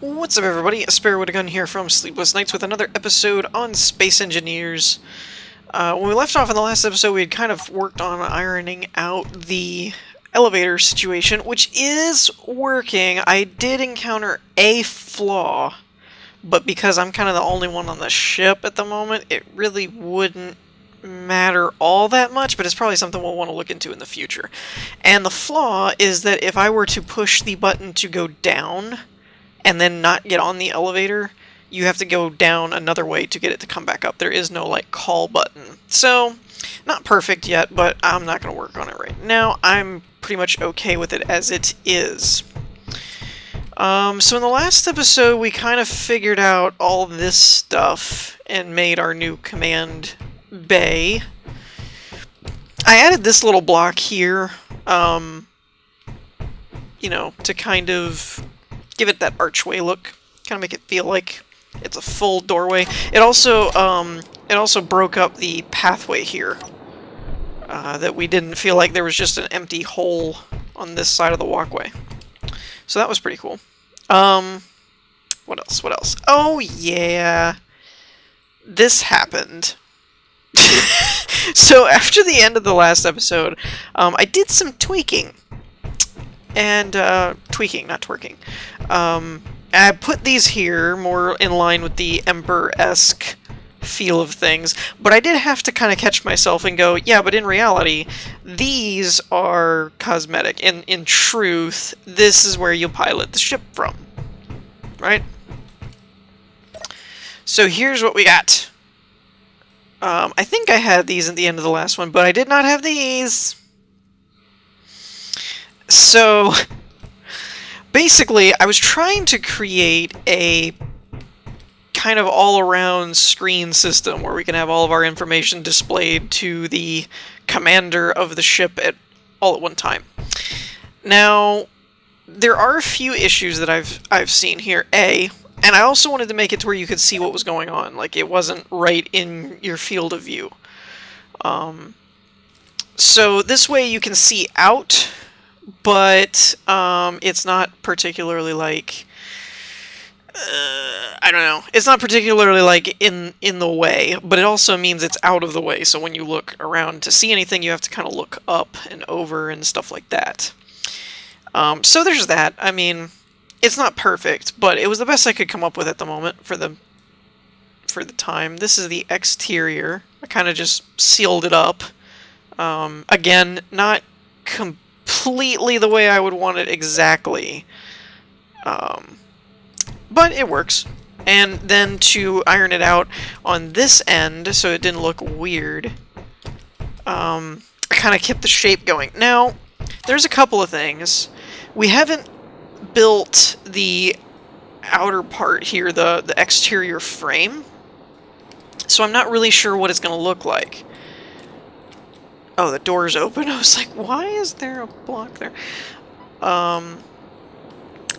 What's up, everybody? Spare with a Gun here from Sleepless Nights with another episode on Space Engineers. When we left off in the last episode, we had kind of worked on ironing out the elevator situation, which is working. I did encounter a flaw, but because I'm kind of the only one on the ship at the moment, it really wouldn't matter all that much, but it's probably something we'll want to look into in the future. And the flaw is that if I were to push the button to go down and then not get on the elevator, you have to go down another way to get it to come back up. There is no, like, call button. So, not perfect yet, but I'm not going to work on it right now. I'm pretty much okay with it as it is. So in the last episode, we kind of figured out all this stuff and made our new command bay. I added this little block here, you know, to kind of give it that archway look, kind of make it feel like it's a full doorway. It also broke up the pathway here, that we didn't feel like there was just an empty hole on this side of the walkway. So that was pretty cool. What else? What else? Oh yeah, this happened. So after the end of the last episode, I did some tweaking. And, tweaking, not twerking. I put these here more in line with the Emperor-esque feel of things, but I did have to kind of catch myself and go, yeah, but in reality, these are cosmetic. In truth, this is where you'll pilot the ship from. Right? So here's what we got. I think I had these at the end of the last one, but I did not have these. So, basically, I was trying to create a kind of all-around screen system where we can have all of our information displayed to the commander of the ship all at one time. Now, there are a few issues that I've seen here. And I also wanted to make it to where you could see what was going on, like it wasn't right in your field of view. So this way you can see out, but it's not particularly like, I don't know, it's not particularly like in the way, but it also means it's out of the way, so when you look around to see anything you have to kind of look up and over and stuff like that. So there's that. I mean, it's not perfect, but it was the best I could come up with at the moment for the time. This is the exterior. I kind of just sealed it up. Again, not completely the way I would want it exactly, but it works. And then to iron it out on this end so it didn't look weird, I kind of kept the shape going. Now, there's a couple of things. We haven't built the outer part here, the exterior frame, so I'm not really sure what it's going to look like. Oh, the door's open. I was like, why is there a block there?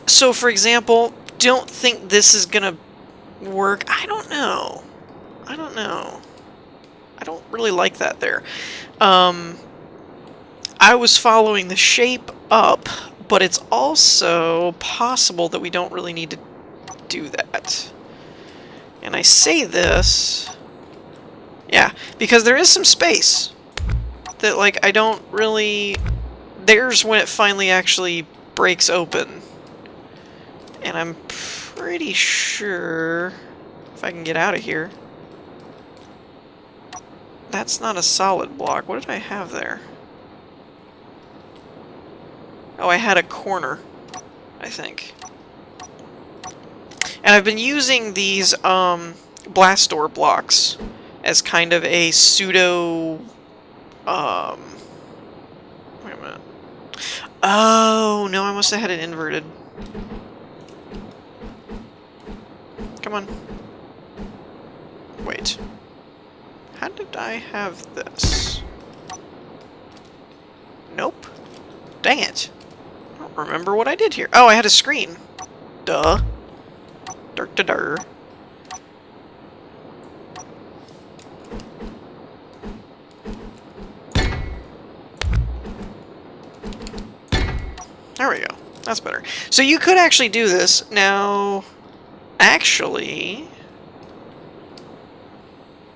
So, for example, don't think this is going to work. I don't know. I don't know. I don't really like that there. I was following the shape up, but it's also possible that we don't really need to do that. And I say this, yeah, because there is some space that, like, I don't really... There's when it finally actually breaks open. And I'm pretty sure, if I can get out of here, that's not a solid block. What did I have there? Oh, I had a corner, I think. And I've been using these blast door blocks as kind of a pseudo... wait a minute. Oh, no, I must have had it inverted. Come on. Wait. How did I have this? Nope. Dang it. I don't remember what I did here. Oh, I had a screen. Duh. Dur. There we go. That's better. So you could actually do this. Now, Actually,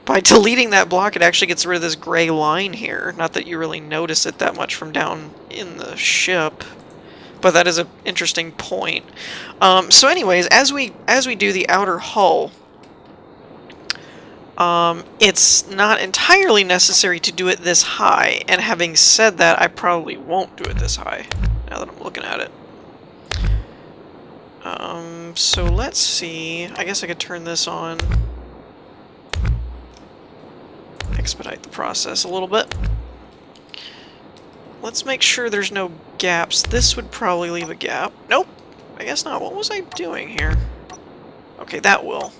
by deleting that block, it actually gets rid of this gray line here. Not that you really notice it that much from down in the ship, but that is an interesting point. So anyways, as we do the outer hull, it's not entirely necessary to do it this high, and having said that, I probably won't do it this high, now that I'm looking at it. So let's see, I guess I could turn this on, expedite the process a little bit. Let's make sure there's no gaps. This would probably leave a gap. Nope, I guess not. What was I doing here? Okay, that will.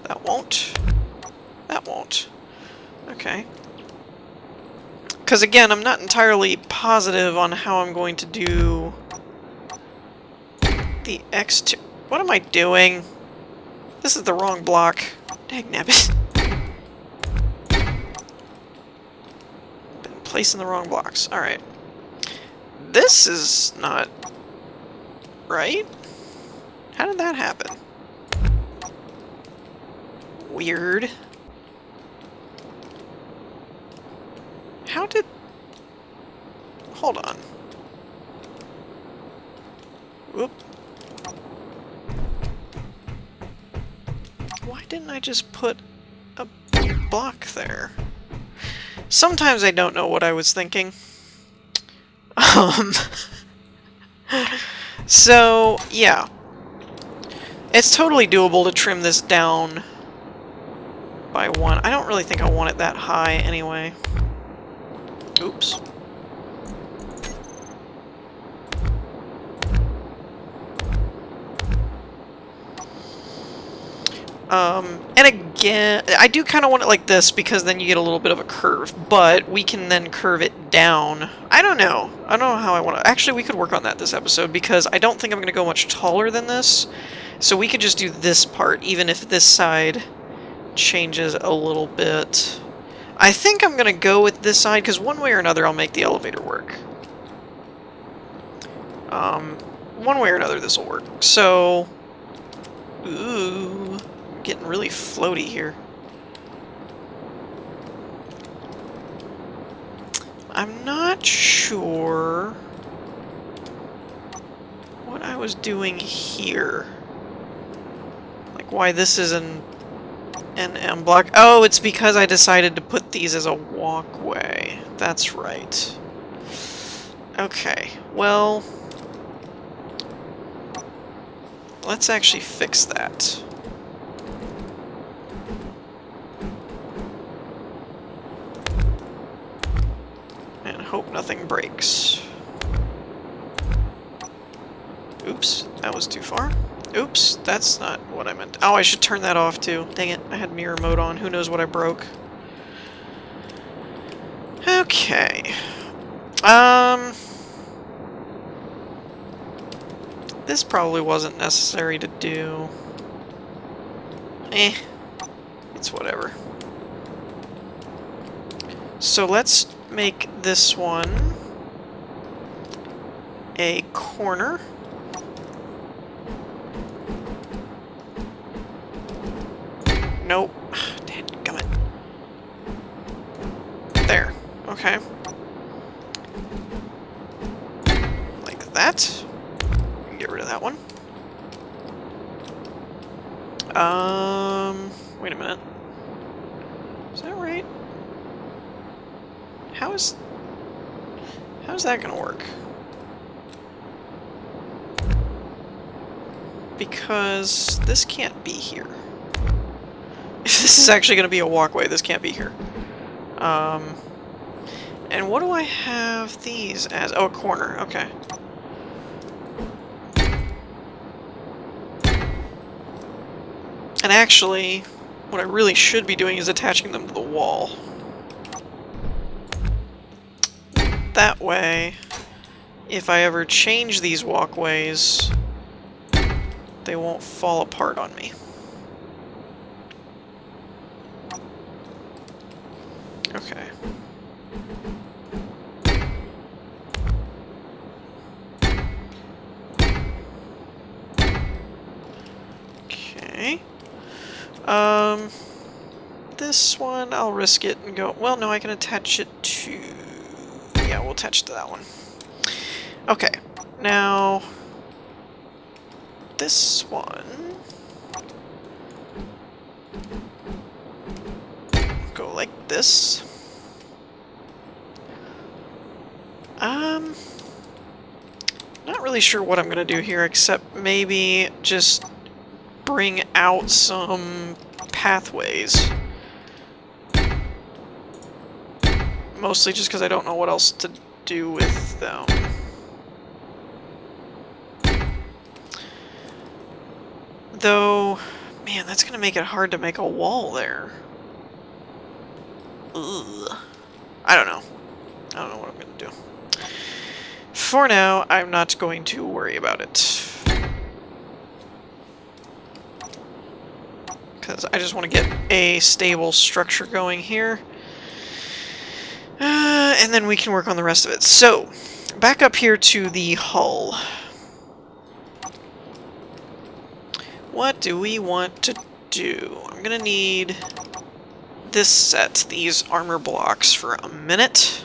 That won't. That won't. Okay. Because again, I'm not entirely positive on how I'm going to do the X2. What am I doing? This is the wrong block. Dagnabbit. Been placing the wrong blocks. Alright. This is not right. How did that happen? Weird. How did... Hold on. Whoop. Why didn't I just put a block there? Sometimes I don't know what I was thinking. So, yeah. It's totally doable to trim this down by 1. I don't really think I want it that high anyway. Oops. And again, I do kind of want it like this because then you get a little bit of a curve, but we can then curve it down. I don't know. I don't know how I want to... Actually, we could work on that this episode because I don't think I'm going to go much taller than this. So we could just do this part, even if this side changes a little bit. I think I'm going to go with this side because one way or another I'll make the elevator work. One way or another this will work. So... Ooh... Getting really floaty here. I'm not sure what I was doing here. Like why this is an M block. Oh, it's because I decided to put these as a walkway. That's right. Okay, well... Let's actually fix that. Hope nothing breaks. Oops, that was too far. Oops, that's not what I meant. Oh, I should turn that off too. Dang it, I had mirror mode on. Who knows what I broke. Okay. This probably wasn't necessary to do. It's whatever. So let's make this one a corner. Nope. Dadgummit. There. Okay. Like that. Get rid of that one. Wait a minute. Is that right? How's that gonna work? Because this can't be here. If this is actually gonna be a walkway, this can't be here. And what do I have these as? Oh, a corner, okay. And actually, what I really should be doing is attaching them to the wall. That way, if I ever change these walkways, they won't fall apart on me. Okay. Okay. This one, I'll risk it and go... Well, no, I can attach it to... Yeah, we'll attach to that one. Okay. Now... This one... Go like this. Not really sure what I'm gonna do here, except maybe just bring out some pathways. Mostly just because I don't know what else to do with them. Though, man, that's gonna make it hard to make a wall there. Ugh. I don't know. I don't know what I'm gonna do. For now, I'm not going to worry about it. Because I just want to get a stable structure going here. And then we can work on the rest of it. So, back up here to the hull. What do we want to do? I'm gonna need this set, these armor blocks, for a minute.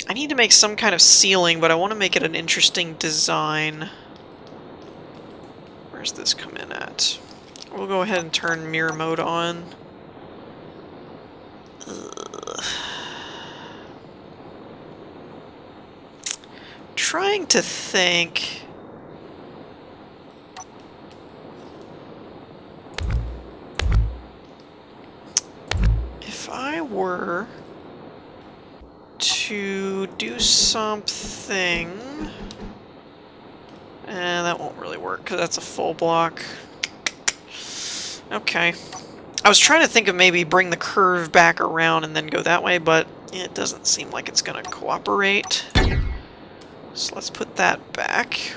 I need to make some kind of ceiling, but I want to make it an interesting design. Where's this come in at? We'll go ahead and turn mirror mode on. Ugh. Trying to think... If I were to do something... that won't really work, because that's a full block. Okay. I was trying to think of maybe bring the curve back around and then go that way, but it doesn't seem like it's going to cooperate. So let's put that back.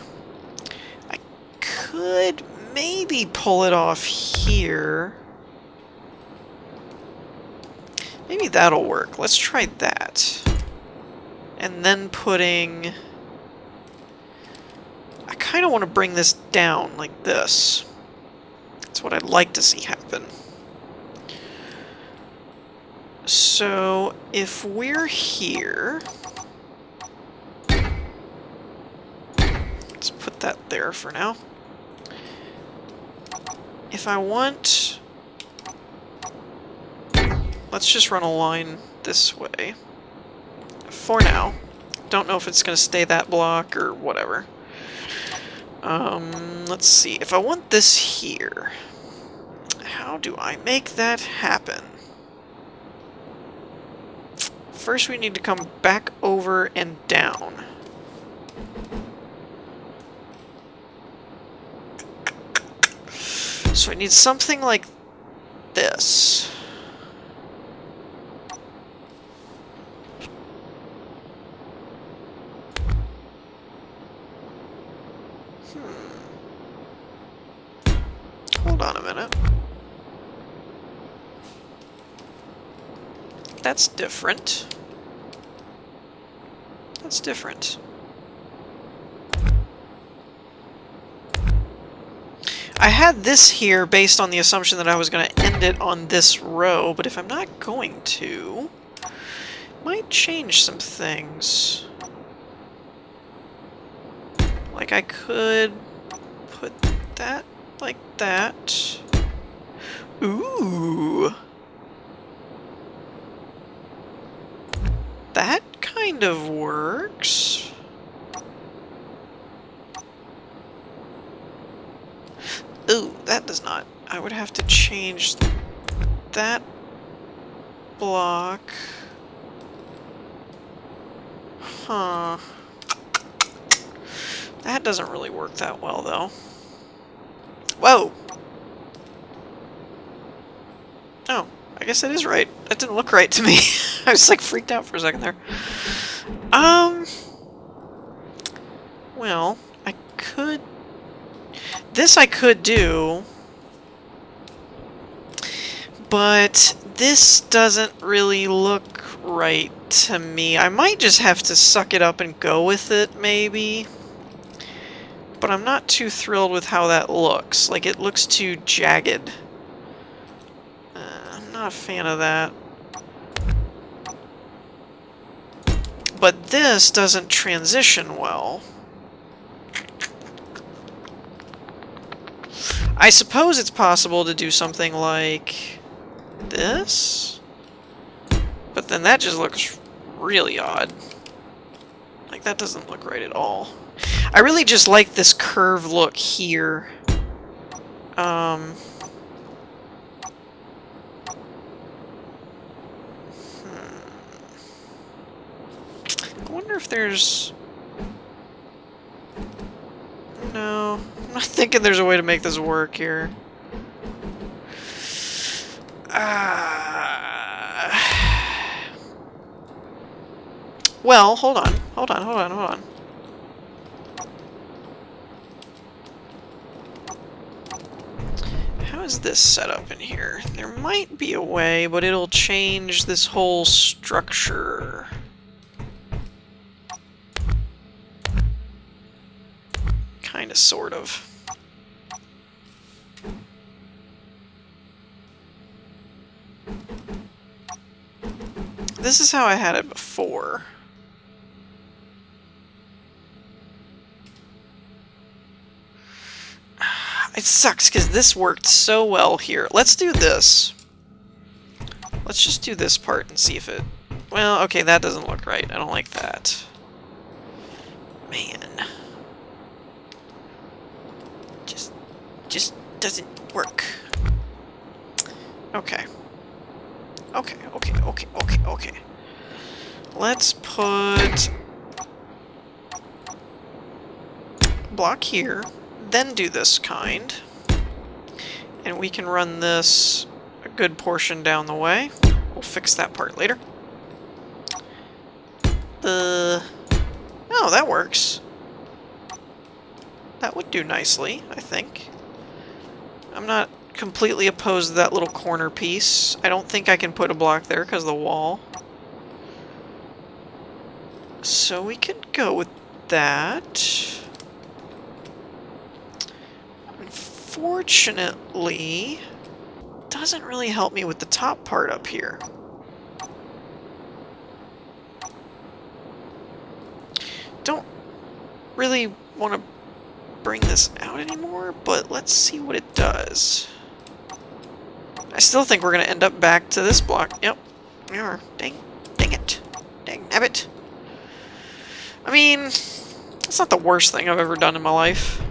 I could maybe pull it off here. Maybe that'll work. Let's try that. And then putting... I kind of want to bring this down like this. That's what I'd like to see happen. So, if we're here... Let's put that there for now. If I want... Let's just run a line this way. For now. Don't know if it's going to stay that block or whatever. Let's see. If I want this here, how do I make that happen? First we need to come back over and down. So I need something like this. Hold on a minute. That's different. That's different. I had this here based on the assumption that I was going to end it on this row, but if I'm not going to, it might change some things. Like I could put that like that. Ooh. That kind of works. Ooh, that does not. I would have to change that block. Huh. That doesn't really work that well, though. Whoa! Oh, I guess that is right. That didn't look right to me. I was like freaked out for a second there. Well, I could... This I could do, but this doesn't really look right to me. I might just have to suck it up and go with it, maybe. but I'm not too thrilled with how that looks. Like, it looks too jagged. I'm not a fan of that. But this doesn't transition well. I suppose it's possible to do something like this, but then that just looks really odd. Like, that doesn't look right at all. I really just like this curve look here. I wonder if there's... No, I'm not thinking there's a way to make this work here. Well, hold on. How is this set up in here? There might be a way, but it'll change this whole structure. Kinda, sort of. This is how I had it before. It sucks because this worked so well here. Let's do this. Let's just do this part and see if it... Well, okay, that doesn't look right. I don't like that. Man. Just doesn't work. Okay. Okay. Let's put... block here. Then do this kind. And we can run this a good portion down the way. We'll fix that part later. Oh, that works. That would do nicely, I think. I'm not completely opposed to that little corner piece. I don't think I can put a block there because of the wall. So we could go with that. Unfortunately, doesn't really help me with the top part up here. Don't really want to bring this out anymore, but let's see what it does. I still think we're going to end up back to this block. Yep, we are. Dang it. Dang nabbit. I mean, it's not the worst thing I've ever done in my life.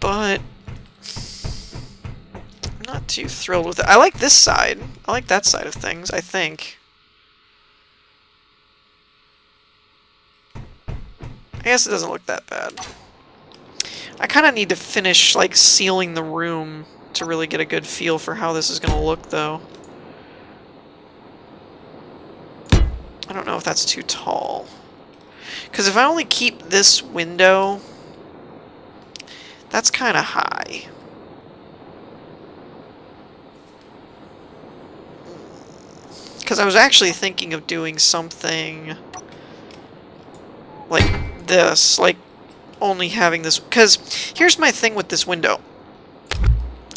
But I'm not too thrilled with it. I like this side. I like that side of things, I think. I guess it doesn't look that bad. I kind of need to finish, like, sealing the room to really get a good feel for how this is going to look, though. I don't know if that's too tall. Because if I only keep this window, that's kind of high. Because I was actually thinking of doing something like this, like only having this, because here's my thing with this window.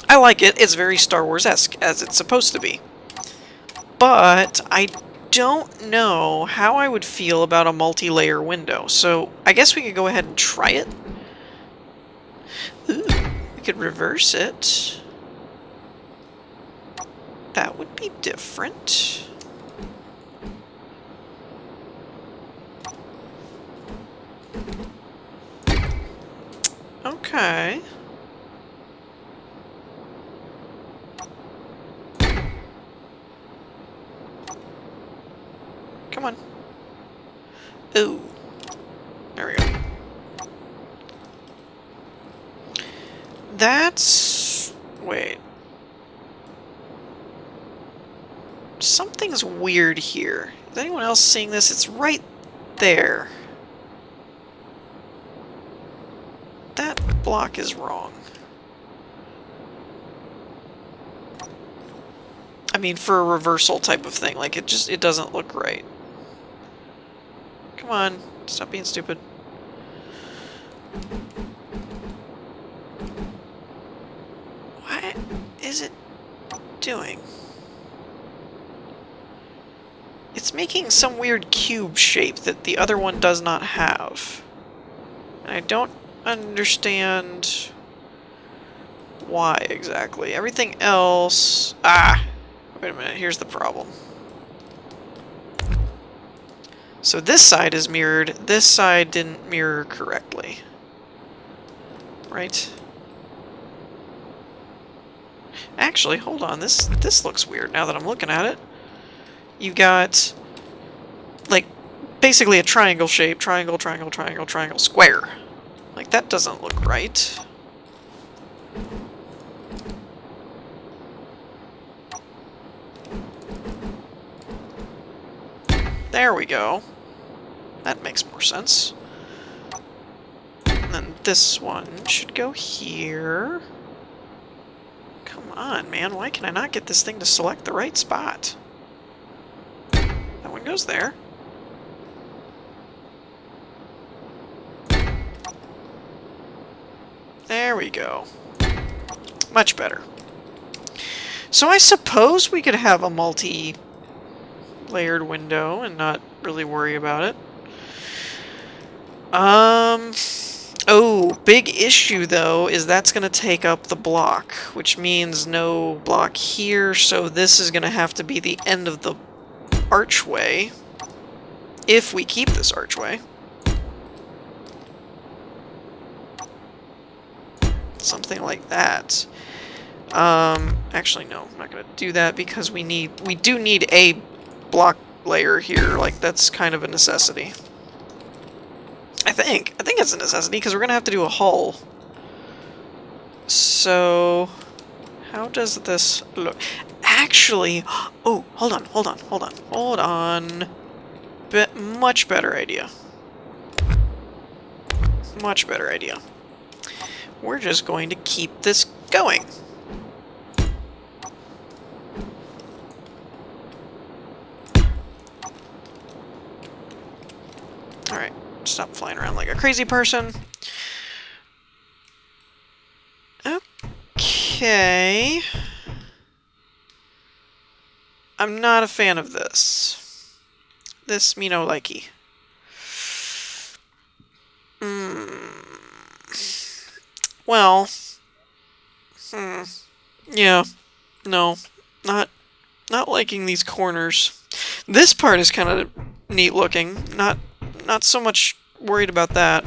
I like it, it's very Star Wars-esque, as it's supposed to be. But I don't know how I would feel about a multi-layer window, so I guess we could go ahead and try it. Ooh, we could reverse it. That would be different. Okay. Come on. Ooh. There we go. That's... wait. Something's weird here. Is anyone else seeing this? It's right there. That block is wrong. I mean, for a reversal type of thing, like, it doesn't look right. Come on, stop being stupid. What is it doing? It's making some weird cube shape that the other one does not have. And I don't understand why exactly. Everything else... Ah! Wait a minute, here's the problem. So this side is mirrored, this side didn't mirror correctly. Right? Actually, hold on, this looks weird now that I'm looking at it. You've got, like, basically a triangle shape, triangle, triangle, triangle, triangle, square. Like, that doesn't look right. There we go. That makes more sense. And then this one should go here. Come on, man. Why can I not get this thing to select the right spot? That one goes there. There we go. Much better. So I suppose we could have a multi-layered window and not really worry about it. Oh, big issue though is that's going to take up the block, which means no block here, so this is going to have to be the end of the archway, if we keep this archway. Something like that. Actually, no, I'm not going to do that because we do need a block layer here. Like, that's kind of a necessity. I think it's a necessity because we're going to have to do a hull. So, how does this look? Actually, oh, hold on. Much better idea. Much better idea. We're just going to keep this going. Alright, stop flying around like a crazy person. Okay. I'm not a fan of this. This me no likey. Well, yeah, no, not liking these corners. This part is kind of neat looking. Not so much worried about that.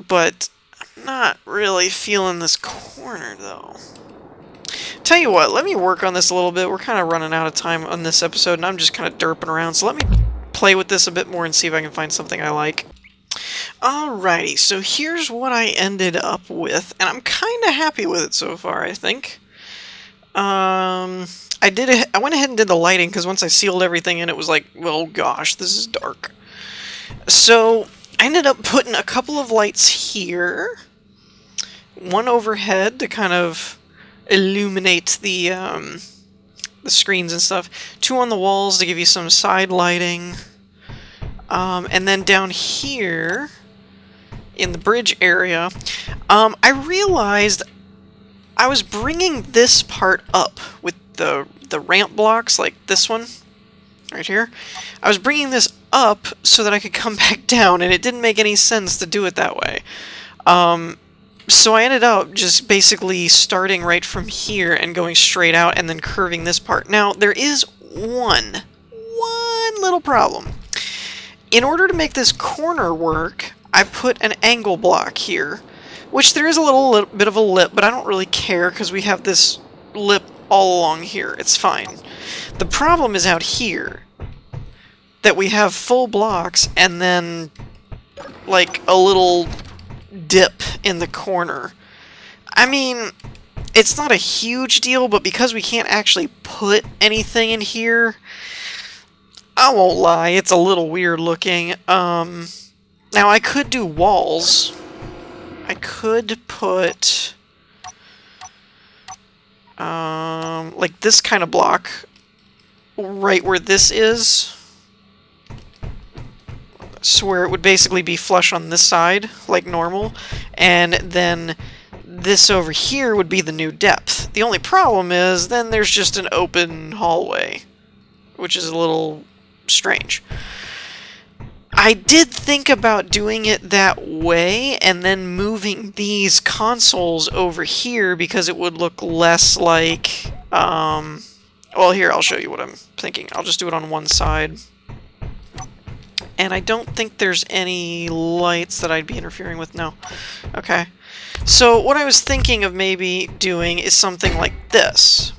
But I'm not really feeling this corner though. Tell you what, let me work on this a little bit. We're kind of running out of time on this episode and I'm just kind of derping around. So let me play with this a bit more and see if I can find something I like. Alrighty, so here's what I ended up with, and I'm kind of happy with it so far, I think. I went ahead and did the lighting, because once I sealed everything in, it was like, well, gosh, this is dark. So, I ended up putting a couple of lights here. One overhead to kind of illuminate the screens and stuff. Two on the walls to give you some side lighting. And then down here, in the bridge area, I realized I was bringing this part up with the ramp blocks, like this one, right here. I was bringing this up so that I could come back down, and it didn't make any sense to do it that way. So I ended up just basically starting right from here and going straight out and then curving this part. Now, there is one little problem. In order to make this corner work, I put an angle block here, which there is a little bit of a lip, but I don't really care because we have this lip all along here. It's fine. The problem is out here, that we have full blocks and then like a little dip in the corner. I mean, it's not a huge deal, but because we can't actually put anything in here, I won't lie, it's a little weird looking. Now I could do walls. I could put like this kind of block right where this is. What the spots where it would basically be flush on this side, like normal, and then this over here would be the new depth. The only problem is then there's just an open hallway, which is a little strange. I did think about doing it that way and then moving these consoles over here because it would look less like, well, here, I'll show you what I'm thinking. I'll just do it on one side. And I don't think there's any lights that I'd be interfering with, no. Okay. So what I was thinking of maybe doing is something like this.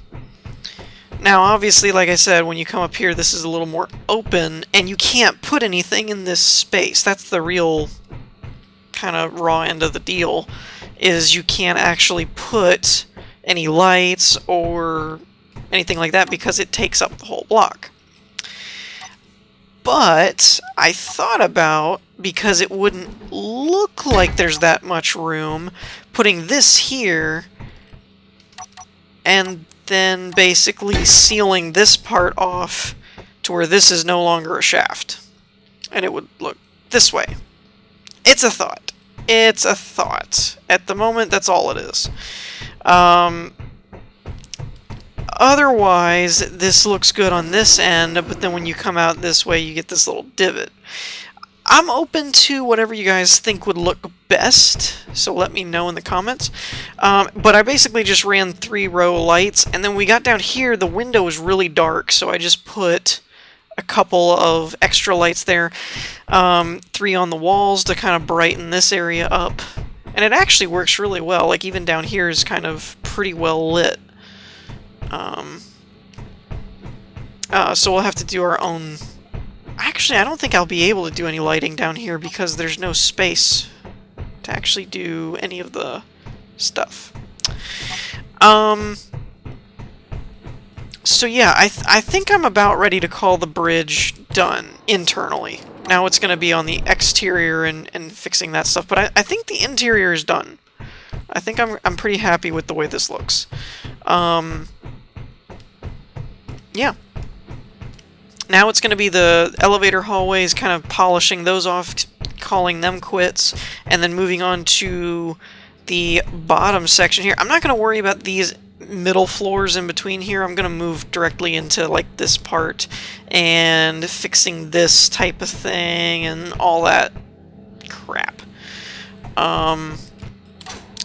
Now, obviously, like I said, when you come up here, this is a little more open, and you can't put anything in this space. That's the real kind of raw end of the deal, is you can't actually put any lights or anything like that because it takes up the whole block. But I thought about, because it wouldn't look like there's that much room, putting this here and then basically sealing this part off to where this is no longer a shaft. And it would look this way. It's a thought. It's a thought. At the moment, that's all it is. Otherwise, this looks good on this end, but then when you come out this way, you get this little divot. I'm open to whatever you guys think would look best, so let me know in the comments. But I basically just ran 3-row lights, and then we got down here, the window was really dark, so I just put a couple of extra lights there. 3 on the walls to kind of brighten this area up. And it actually works really well, like even down here is kind of pretty well lit. So we'll have to do our own... Actually, I don't think I'll be able to do any lighting down here because there's no space to actually do any of the stuff. So yeah, I think I'm about ready to call the bridge done internally. Now it's going to be on the exterior and fixing that stuff, but I think the interior is done. I think I'm pretty happy with the way this looks. Yeah. Now it's going to be the elevator hallways, kind of polishing those off, calling them quits, and then moving on to the bottom section here. I'm not going to worry about these middle floors in between here. I'm going to move directly into like this part and fixing this type of thing and all that crap. I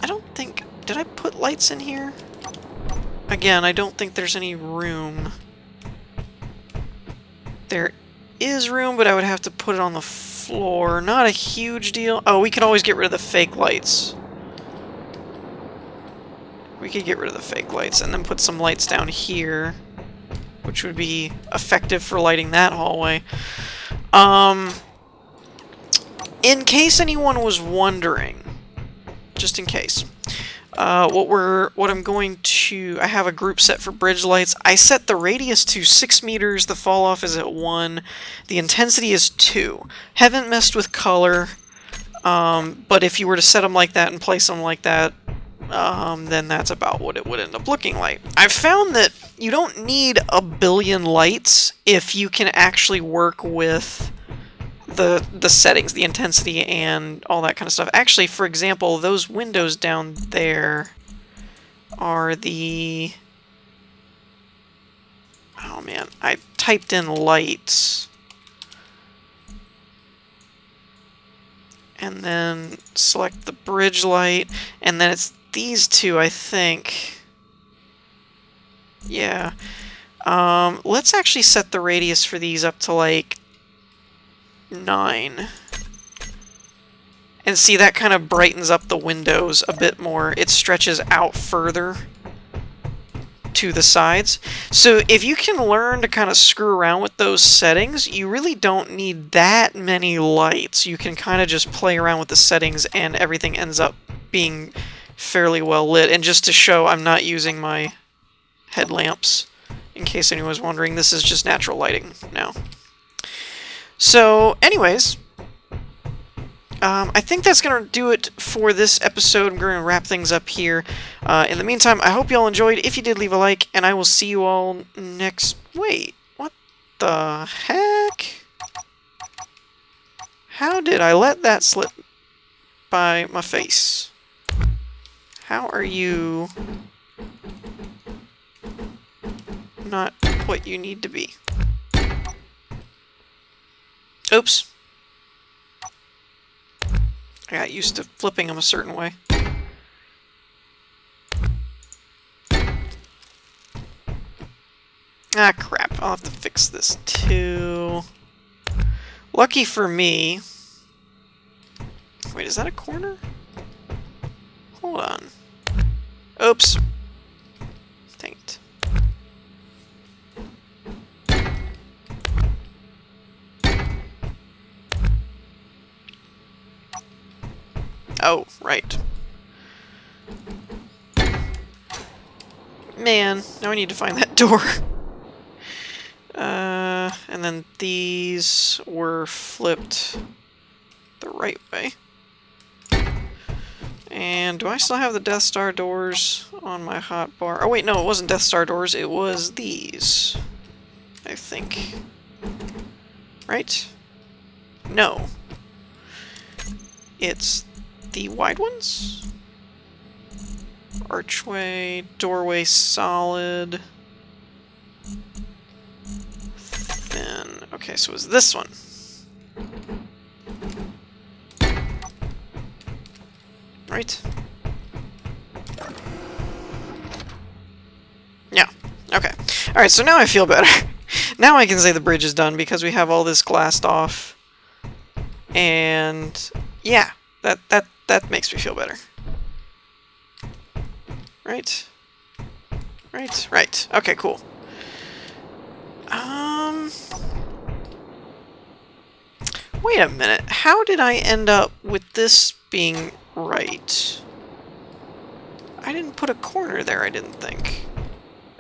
don't think... Did I put lights in here? Again, I don't think there's any room. There is room, but I would have to put it on the floor. Not a huge deal. Oh, we could always get rid of the fake lights. We could get rid of the fake lights and then put some lights down here, which would be effective for lighting that hallway. In case anyone was wondering, just in case, what I'm going to... I have a group set for bridge lights. I set the radius to 6 meters, the fall off is at 1, the intensity is 2. Haven't messed with color, but if you were to set them like that and place them like that, then that's about what it would end up looking like. I've found that you don't need a billion lights if you can actually work with the settings, the intensity, and all that kind of stuff. Actually, for example, those windows down there are the... Oh man, I typed in lights. And then select the bridge light, and then it's these two, I think. Yeah. Let's actually set the radius for these up to like 9. And see, that kind of brightens up the windows a bit more. It stretches out further to the sides. So if you can learn to kind of screw around with those settings, you really don't need that many lights. You can kind of just play around with the settings and everything ends up being fairly well lit. And just to show, I'm not using my headlamps. In case anyone was wondering, this is just natural lighting now. So, anyways, I think that's going to do it for this episode. I'm going to wrap things up here. In the meantime, I hope you all enjoyed. If you did, leave a like, and I will see you all next... Wait, what the heck? How did I let that slip by my face? How are you not what you need to be? Oops. I got used to flipping them a certain way. Ah, crap. I'll have to fix this too. Lucky for me... Wait, is that a corner? Hold on. Oops. Dang it. Oh, right. Man, now I need to find that door. And then these were flipped the right way. And do I still have the Death Star doors on my hotbar? Oh wait, no, it wasn't Death Star doors, it was these. I think. Right? No. It's the wide ones? Archway, doorway solid. Thin. Okay, so it's this one. Right? Yeah. Okay. Alright, so now I feel better. Now I can say the bridge is done because we have all this glassed off. And yeah, that makes me feel better. Right? Right? Right. Okay, cool. Wait a minute. How did I end up with this being right? I didn't put a corner there, I didn't think.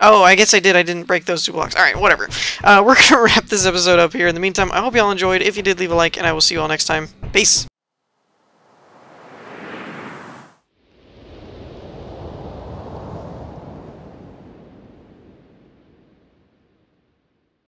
Oh, I guess I did. I didn't break those two blocks. Alright, whatever. We're gonna wrap this episode up here. In the meantime, I hope y'all enjoyed. If you did, leave a like, and I will see you all next time. Peace!